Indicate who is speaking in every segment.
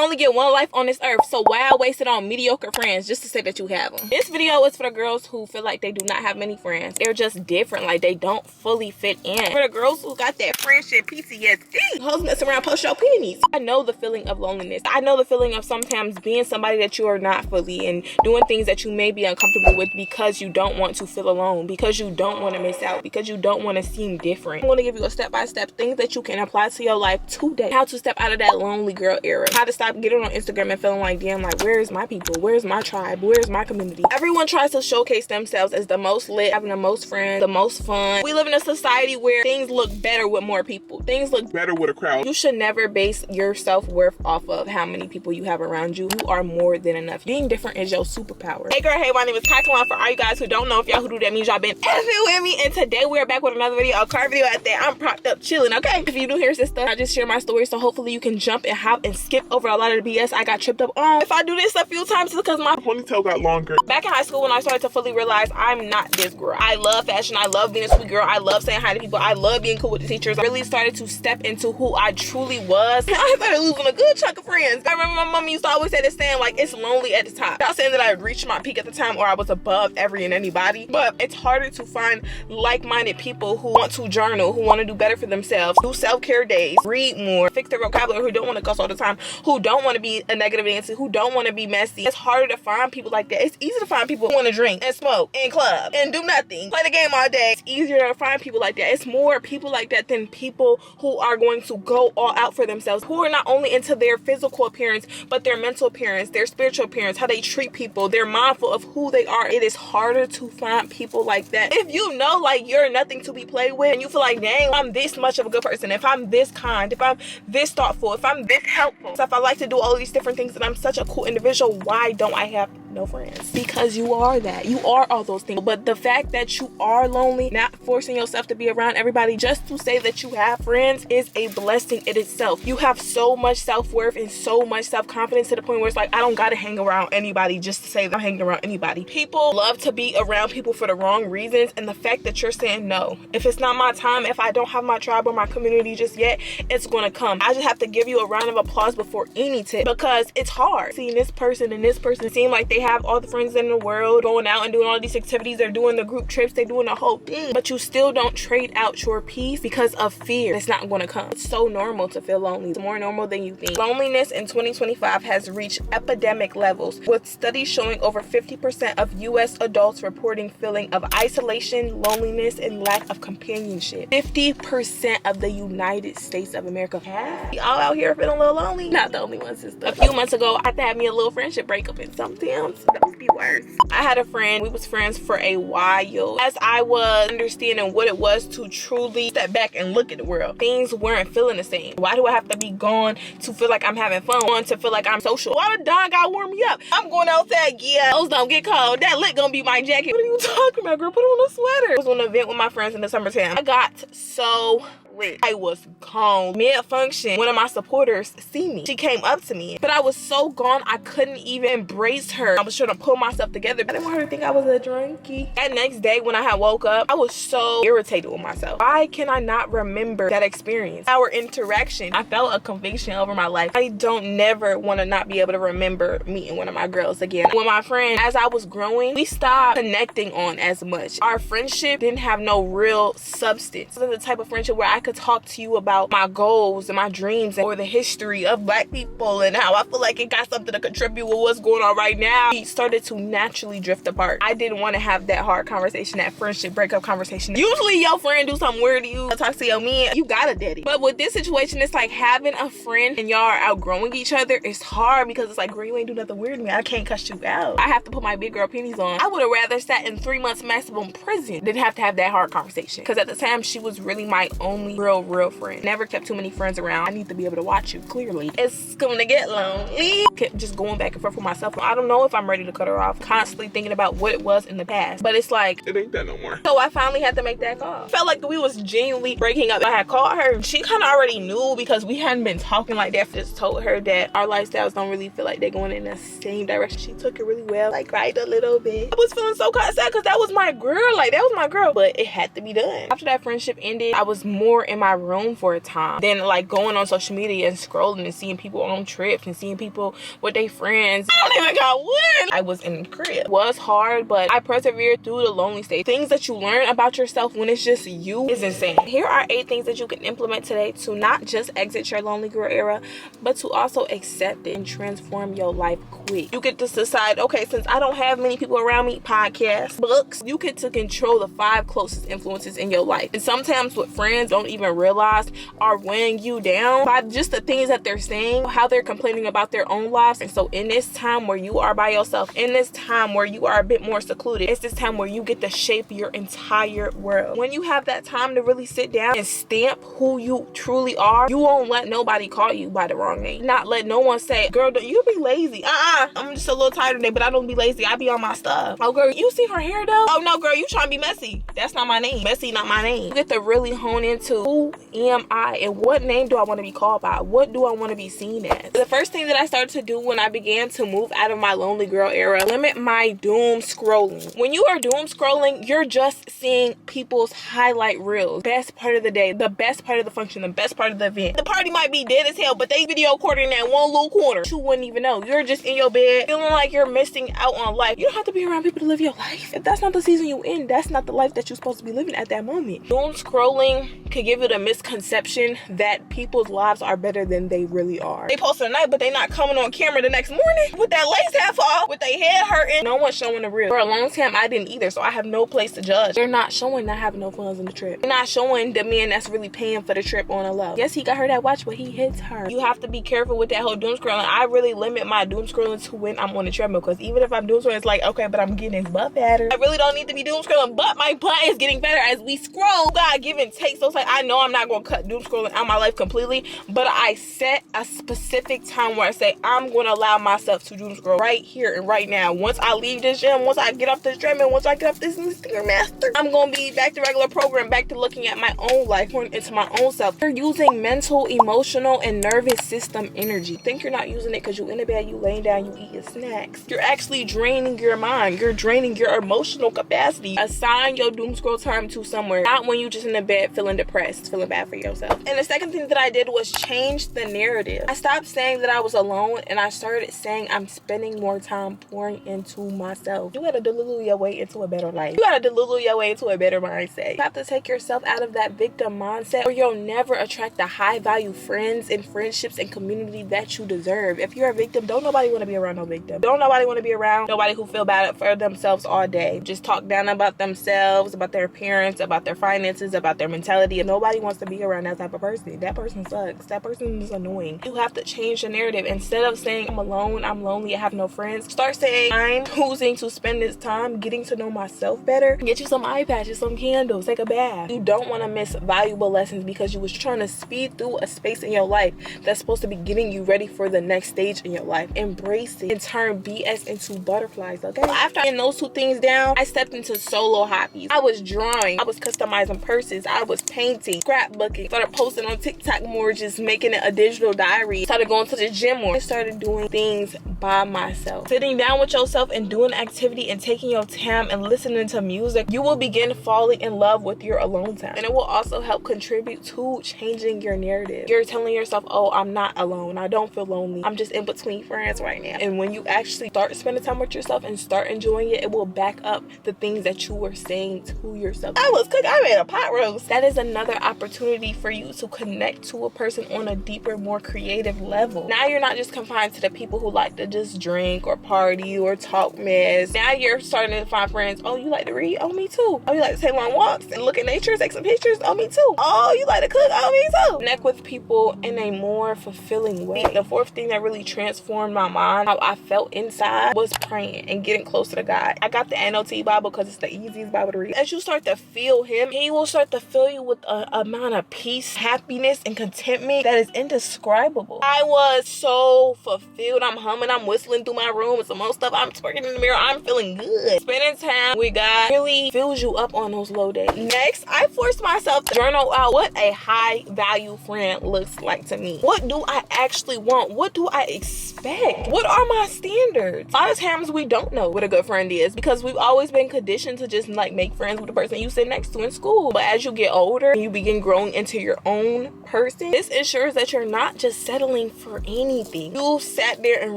Speaker 1: only get one life on this earth, so why waste it on mediocre friends just to say that you have them? This video is for the girls who feel like they do not have many friends. They're just different, like they don't fully fit in. For the girls who got that friendship PTSD, hoes mess around, post your pennies. I know the feeling of loneliness. I know the feeling of sometimes being somebody that you are not fully and doing things that you may be uncomfortable with because you don't want to feel alone, because you don't want to miss out, because you don't want to seem different. I'm going to give you a step-by-step things that you can apply to your life today. How to step out of that lonely girl era. How to stop getting on Instagram and feeling like, damn, like, where's my people? Where's my tribe? Where's my community? Everyone tries to showcase themselves as the most lit, having the most friends, the most fun. We live in a society where things look better with more people. Things look better with a crowd. You should never base your self-worth off of how many people you have around you. You are more than enough. Being different is your superpower. Hey girl, hey, my name is Khaia Khalan. For all you guys who don't know, if y'all who do, that means y'all been effing with me. And today we're back with another video, a car video at that. I'm propped up chilling, okay? If you new here, sister, I just share my story, so hopefully you can jump and hop and skip over a lot of the BS I got tripped up on. If I do this a few times, it's because my ponytail got longer. Back in high school, when I started to fully realize I'm not this girl. I love fashion. I love being a sweet girl. I love saying hi to people. I love being cool with the teachers. I really started to step into who I truly was. I started losing a good chunk of friends. I remember my mom used to always say this saying, like, it's lonely at the top. Not saying that I had reached my peak at the time or I was above every and anybody, but it's harder to find like-minded people who want to journal, who want to do better for themselves, do self-care days, read more, fix their vocabulary, who don't want to cuss all the time, who don't want to be a negative Nancy, who don't want to be messy. It's harder to find people like that. It's easy to find people who want to drink and smoke and club and do nothing, play the game all day. It's easier to find people like that. It's more people like that than people who are going to go all out for themselves, who are not only into their physical appearance, but their mental appearance, their spiritual appearance, how they treat people. They're mindful of who they are. It is harder to find people like that. If you know, like, you're nothing to be played with and you feel like, dang, I'm this much of a good person, if I'm this kind, if I'm this thoughtful, if I'm this helpful, so if I like to do all these different things and I'm such a cool individual, why don't I have no friends? Because you are that. You are all those things. But the fact that you are lonely, not forcing yourself to be around everybody just to say that you have friends, is a blessing in itself. You have so much self-worth and so much self-confidence to the point where it's like, I don't gotta hang around anybody just to say that I'm hanging around anybody. People love to be around people for the wrong reasons, and the fact that you're saying no, if it's not my time, if I don't have my tribe or my community just yet, it's gonna come. I just have to give you a round of applause before any tip, because it's hard seeing this person and this person seem like they have all the friends in the world, going out and doing all these activities, they're doing the group trips, they're doing the whole thing, but you still don't trade out your peace because of fear. It's not gonna come. It's so normal to feel lonely. It's more normal than you think. Loneliness in 2025 has reached epidemic levels, with studies showing over 50% of US adults reporting feeling of isolation, loneliness, and lack of companionship. 50% of the United States of America have. Y'all out here feeling a little lonely? Not the only one, sister. A few months ago, I had to have me a little friendship breakup, and sometimes those be worse. I had a friend. We was friends for a while. As I was understanding what it was to truly step back and look at the world, things weren't feeling the same. Why do I have to be gone to feel like I'm having fun? Gone to feel like I'm social? Why the dog gotta warm me up? I'm going outside, yeah. Those don't get cold. That lit gonna be my jacket. What are you talking about, girl? Put on a sweater. I was on an event with my friends in the summertime. I got so lit. I was gone. Mid-function, one of my supporters see me. She came up to me, but I was so gone I couldn't even embrace her. I was trying to pull myself together. I didn't want her to think I was a drunkie. That next day when I had woke up, I was so irritated with myself. Why can I not remember that experience? Our interaction, I felt a conviction over my life. I don't never want to not be able to remember meeting one of my girls again. With my friend, as I was growing, we stopped connecting on as much. Our friendship didn't have no real substance. It was the type of friendship where I could talk to you about my goals and my dreams or the history of Black people and how I feel like it got something to contribute with what's going on right now. We started to naturally drift apart. I didn't want to have that hard conversation, that friendship breakup conversation. Usually your friend do something weird to you, talk to your man, you got a daddy. But with this situation, it's like having a friend and y'all are outgrowing each other. It's hard because it's like, girl, you ain't do nothing weird to me. I can't cuss you out. I have to put my big girl pennies on. I would have rather sat in 3 months maximum prison than have to have that hard conversation. Because at the time, she was really my only real friend. Never kept too many friends around. I need to be able to watch you clearly. It's gonna get lonely. Kept just going back and forth with myself. I don't know if I'm ready to cut her off. Constantly thinking about what it was in the past. But it's like, it ain't that no more. So I finally had to make that call. Felt like we was genuinely breaking up. I had called her. She kind of already knew because we hadn't been talking like that. Just told her that our lifestyles don't really feel like they're going in the same direction. She took it really well. Like, cried a little bit. I was feeling so kind of sad because that was my girl. Like, that was my girl. But it had to be done. After that friendship ended, I was more more in my room for a time than like going on social media and scrolling and seeing people on trips and seeing people with their friends. I don't even got one. I was in the crib. It was hard, but I persevered through the lonely stage. Things that you learn about yourself when it's just you is insane. Here are 8 things that you can implement today to not just exit your lonely girl era, but to also accept it and transform your life quick. You get to decide, okay, since I don't have many people around me, podcasts, books, you get to control the 5 closest influences in your life. And sometimes what friends don't even realize are weighing you down by just the things that they're saying, how they're complaining about their own lives. And so in this time where you are by yourself, in this time where you are a bit more secluded, it's this time where you get to shape your entire world. When you have that time to really sit down and stamp who you truly are, you won't let nobody call you by the wrong name. Not let no one say, girl, don't you be lazy. I'm just a little tired today, but I don't be lazy. I be on my stuff. Oh, girl, you see her hair though? Oh no, girl, you trying to be messy. That's not my name. Messy, not my name. You get to really hone into who am I and what name do I want to be called by? What do I want to be seen as? The first thing that I started to do when I began to move out of my lonely girl era, limit my doom scrolling. When you are doom scrolling, you're just seeing people's highlight reels. Best part of the day, the best part of the function, the best part of the event. The party might be dead as hell, but they video recording that one little corner. You wouldn't even know. You're just in your bed feeling like you're missing out on life. You don't have to be around people to live your life. If that's not the season you in, that's not the life that you're supposed to be living at that moment. Doom scrolling could give you the misconception that people's lives are better than they really are. They post at night, but they not coming on camera the next morning with that lace half off, with their head hurting. No one's showing the real. For a long time, I didn't either, so I have no place to judge. They're not showing not having no funds on the trip. They're not showing the man that's really paying for the trip on a low. Yes, he got her that watch, but he hits her. You have to be careful with that whole doom scrolling. I really limit my doom scrolling to when I'm on the treadmill, because even if I'm doom scrolling, it's like, okay, but I'm getting his butt fatter. I really don't need to be doom scrolling, but my butt is getting better as we scroll. God, give and take. So it's like, I know I'm not going to cut doom scrolling out of my life completely, but I set a specific time where I say, I'm going to allow myself to doom scroll right here and right now. Once I leave this gym, once I get off this treadmill, once I get off this Instagram master, I'm going to be back to regular program, back to looking at my own life, pouring into my own self. You're using mental, emotional, and nervous system energy. Think you're not using it because you in the bed, you laying down, you eating snacks. You're actually draining your mind. You're draining your emotional capacity. Assign your doom scroll time to somewhere, not when you just in the bed feeling depressed, feeling bad for yourself. And the second thing that I did was change the narrative. I stopped saying that I was alone and I started saying I'm spending more time pouring into myself. You gotta delulu your way into a better life. You gotta delulu your way into a better mindset. You have to take yourself out of that victim mindset, or you'll never attract the high value friends and friendships and community that you deserve. If you're a victim, don't nobody want to be around no victim. Don't nobody want to be around nobody who feel bad for themselves all day. Just talk down about themselves, about their appearance, about their finances, about their mentality. And nobody wants to be around that type of person. That person sucks. That person is annoying. You have to change the narrative. Instead of saying I'm alone, I'm lonely, I have no friends, start saying I'm choosing to spend this time getting to know myself better. Get you some eye patches, some candles, take a bath. You don't want to miss valuable lessons because you was trying to speed through a space in your life that's supposed to be getting you ready for the next stage in your life. Embrace it and turn BS into butterflies, okay? After getting those 2 things down, I stepped into solo hobbies. I was drawing, I was customizing purses, I was painting, scrapbooking, started posting on TikTok more, just making it a digital diary, started going to the gym more. I started doing things by myself. Sitting down with yourself and doing activity and taking your time and listening to music, you will begin falling in love with your alone time. And it will also help contribute to changing your narrative. You're telling yourself, oh, I'm not alone. I don't feel lonely. I'm just in between friends right now. And when you actually start spending time with yourself and start enjoying it, it will back up the things that you were saying to yourself. I was cooking. I made a pot roast. That is another opportunity for you to connect to a person on a deeper, more creative level. Now you're not just confined to the people who like to just drink or party or talk mess. Now you're starting to find friends. Oh, you like to read? Oh, me too. Oh, you like to take long walks and look at nature, take some pictures? Oh, me too. Oh, you like to cook? Oh, me too. Connect with people in a more fulfilling way. The 4th thing that really transformed my mind, how I felt inside, was praying and getting closer to God. I got the NLT Bible because it's the easiest Bible to read. As you start to feel Him, He will start to fill you with an amount of peace, happiness, and contentment that is indescribable. I was so fulfilled. I'm humming, I'm whistling through my room with some more stuff. I'm twerking in the mirror. I'm feeling good. Spending time with God really fills you up on those low days. Next, I forced myself to journal out what a high value friend looks like to me. What do I actually want? What do I expect? What are my standards? A lot of times we don't know what a good friend is because we've always been conditioned to just like make friends with the person you sit next to in school. But as you get older and you you begin growing into your own person, this ensures that you're not just settling for anything. You sat there and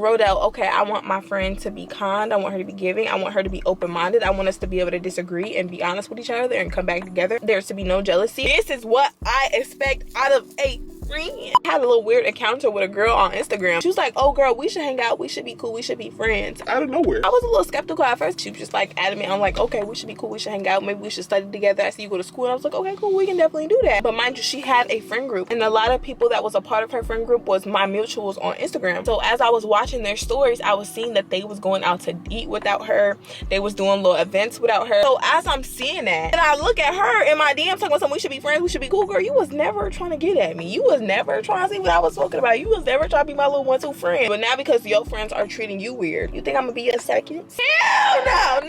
Speaker 1: wrote out, okay, I want my friend to be kind, I want her to be giving, I want her to be open-minded, I want us to be able to disagree and be honest with each other and come back together. There's to be no jealousy. This is what I expect out of a friend. I had a little weird encounter with a girl on Instagram. She was like, oh girl, we should hang out, we should be cool, we should be friends.
Speaker 2: Out of nowhere.
Speaker 1: I was a little skeptical at first. She was just like adamant. I'm like, okay, we should be cool, we should hang out, maybe we should study together. I see you go to school. And I was like, okay, cool, we can definitely do that. But mind you, she had a friend group, and a lot of people that was a part of her friend group was my mutuals on Instagram. So as I was watching their stories, I was seeing that they was going out to eat without her, they was doing little events without her. So as I'm seeing that, and I look at her in my DM talking about something, we should be friends, we should be cool. Girl, you was never trying to get at me. You was never trying to see what I was talking about. You was never trying to be my little 1-2 friend. But now because your friends are treating you weird, you think I'm gonna be your second? Hell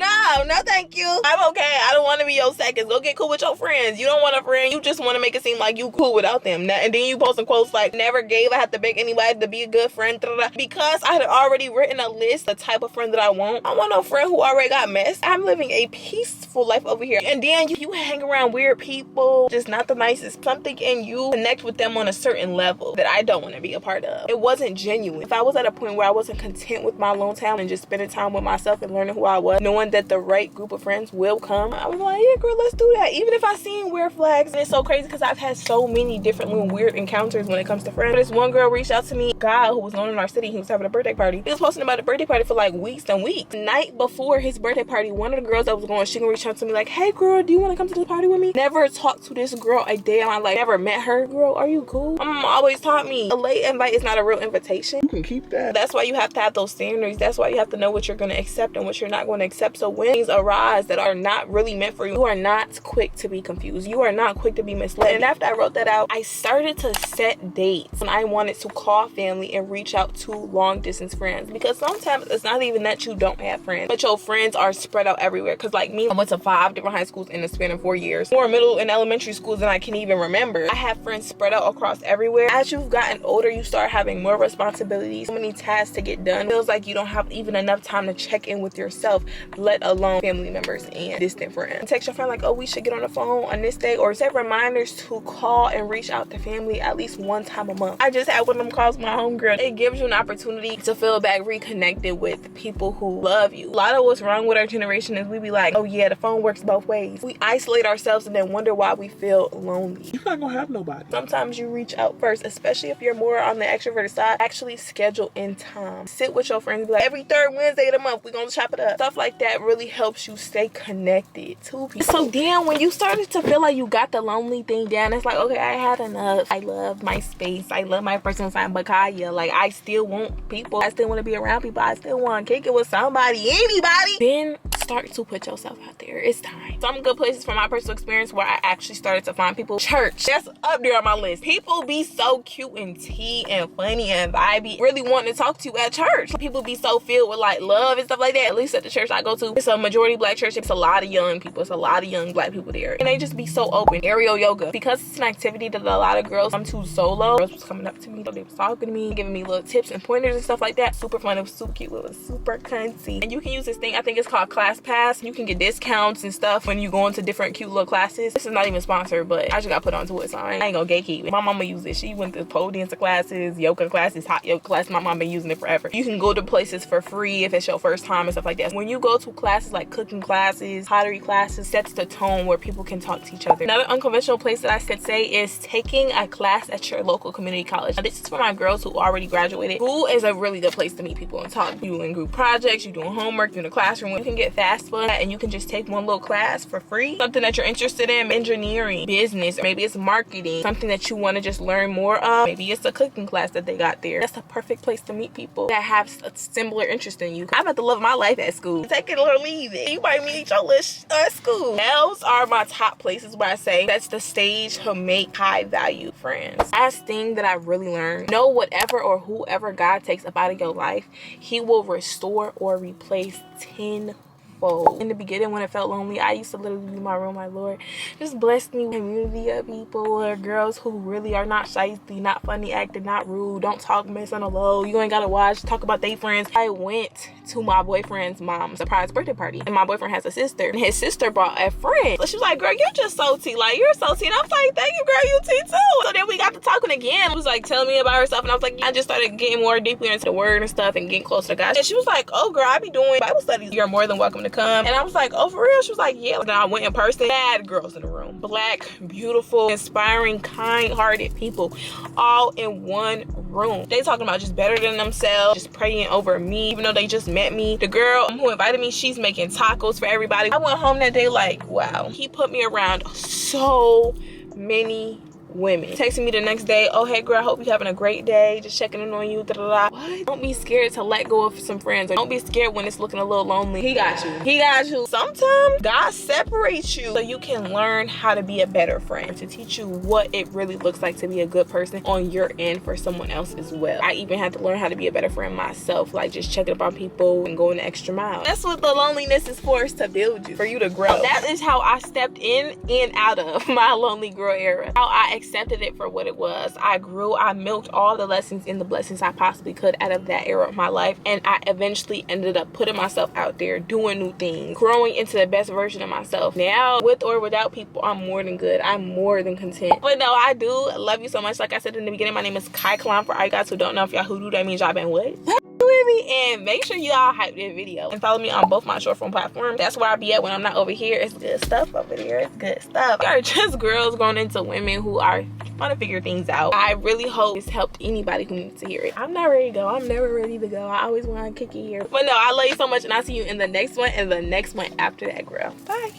Speaker 1: no, thank you. I'm okay. I don't want to be your seconds. Go get cool with your friends. You don't want a friend. You just want to make it seem like you cool without them. And then you posting quotes like, never gave I have to beg anybody to be a good friend. Because I had already written a list, the type of friend that I want. I want no friend who already got messed. I'm living a peaceful life over here. And then you hang around weird people, just not the nicest. Something in you connect with them on a certain level that I don't want to be a part of. It wasn't genuine. If I was at a point where I wasn't content with my alone time and just spending time with myself and learning who I was, knowing that the right group of friends will come, I was like, yeah girl, let's do that. Even if I seen weird flags. And it's so crazy because I've had so many different little weird encounters when it comes to friends. This one girl reached out to me, a guy who was known in our city, he was having a birthday party. He was posting about a birthday party for like weeks and weeks. The night before his birthday party, one of the girls that was going, she gonna reach out to me like, hey girl, do you want to come to the party with me? Never talked to this girl a day in my life. Never met her. Girl, are you cool? My mom always taught me a late invite is not a real invitation.
Speaker 2: You can keep that.
Speaker 1: That's why you have to have those standards. That's why you have to know what you're going to accept and what you're not going to accept. So when things arise that are not really meant for you, you are not quick to be confused. You are not quick to be misled. And after I wrote that out, I started to set dates when I wanted to call family and reach out to long distance friends. Because sometimes it's not even that you don't have friends, but your friends are spread out everywhere. Because like me, I went to 5 different high schools in the span of 4 years. More middle and elementary schools than I can even remember. I have friends spread out across everywhere. As you've gotten older, you start having more responsibilities, so many tasks to get done. It feels like you don't have even enough time to check in with yourself, let alone family members and distant friends. Text your friend like, oh, we should get on the phone on this day, or set reminders to call and reach out to family at least one time a month. I just had one of them calls with my homegirl. It gives you an opportunity to feel back reconnected with people who love you. A lot of what's wrong with our generation is we be like, oh yeah, the phone works both ways. We isolate ourselves and then wonder why we feel lonely.
Speaker 2: You're not gonna have nobody.
Speaker 1: Sometimes you reach out first, especially if you're more on the extroverted side. Actually schedule in time. Sit with your friends and be like, every 3rd Wednesday of the month, we're gonna chop it up. Stuff like that really helps you stay connected to people. So then when you started to feel like you got the lonely thing down, it's like, okay, I had enough. I love my space. I love my personal time. But Khaia, like, I still want people. I still want to be around people. I still want to kick it with somebody, anybody. Then start to put yourself out there. It's time. Some good places from my personal experience where I actually started to find people. Church, that's up there on my list. People be so cute and tea and funny and vibey, really wanting to talk to you at church. People be so filled with like love and stuff like that. At least at the church I go to, it's a majority black church. It's a lot of young people. It's a lot of young black people there, and they just be so open. Aerial yoga, because it's an activity that a lot of girls come to solo. Girls was coming up to me, they was talking to me, giving me little tips and pointers and stuff like that. Super fun. It was super cute. It was super cunty. And you can use this thing, I think it's called Class Pass. You can get discounts and stuff when you go into different cute little classes. This is not even sponsored, but I just got put onto it, so I ain't gonna gatekeep it. My mama used it. She went to pole dancer classes, yoga classes, hot yoga classes. My mama been using it forever. You can go to places for free if it's your first time and stuff like that. When you go to classes like cooking classes, pottery classes, sets the tone where people can talk to each other. Another unconventional place that I should say is taking a class at your local community college. Now, this is for my girls who already graduated. School is a really good place to meet people and talk. You doing group projects, you doing homework, you in the classroom. You can get fast fun and you can just take one little class for free. Something that you're interested in, engineering, business, maybe it's marketing, something that you want to just learn more of. Maybe it's a cooking class that they got there. That's a perfect place to meet people that have a similar interest in you. I'm about to love my life at school. Take it or leave it. You might meet your list at school. Those are my top places where I say that's the stage to make high value friends. Last thing that I really learned, know whatever or whoever God takes up out of your life, he will restore or replace tenfold. tenfold. In the beginning, when it felt lonely, I used to literally be in my room, my Lord, just bless me with a community of people or girls who really are not shady, not funny acting, not rude, don't talk mess on the low, you ain't gotta watch, talk about their friends. I went to my boyfriend's mom's surprise birthday party, and my boyfriend has a sister, and his sister brought a friend. So she was like, girl, you're just so tea, like you're so tea. And I was like, thank you, girl, you tea too. So then we got to talking again. She was like telling me about herself, and I was like, I just started getting more deeply into the word and stuff and getting closer to God. And she was like, oh girl, I be doing Bible studies, you're more than welcome to come. And I was like, oh for real? She was like, yeah. And then I went in person. Bad girls in the room, black, beautiful, inspiring, kind-hearted people, all in one room. They talking about just better than themselves, just praying over me, even though they just met me. The girl who invited me, she's making tacos for everybody. I went home that day like, wow. He put me around so many women. Texting me the next day, oh hey girl, I hope you're having a great day, just checking in on you, da da da. What? Don't be scared to let go of some friends, or don't be scared when it's looking a little lonely. He got you. He got you. Sometimes God separates you so you can learn how to be a better friend, to teach you what it really looks like to be a good person on your end for someone else as well. I even had to learn how to be a better friend myself, like just checking up on people and going the extra mile. That's what the loneliness is for, is to build you, for you to grow. That is how I stepped in and out of my lonely girl era. How I accepted it for what it was. I grew, I milked all the lessons and the blessings I possibly could out of that era of my life, and I eventually ended up putting myself out there, doing new things, growing into the best version of myself. Now, with or without people, I'm more than good. I'm more than content. But no, I do love you so much. Like I said in the beginning, my name is Khaia Khalan. For all you guys who don't know, if y'all hoodoo, that means y'all been what? With me, and make sure y'all hype this video and follow me on both my short form platforms. That's where I be at when I'm not over here. It's good stuff over here. It's good stuff. We are just girls growing into women who are trying to figure things out. I really hope this helped anybody who needs to hear it. I'm not ready to go. I'm never ready to go. I always want to kick it here. But no, I love you so much, and I'll see you in the next one and the next one after that, girl. Bye.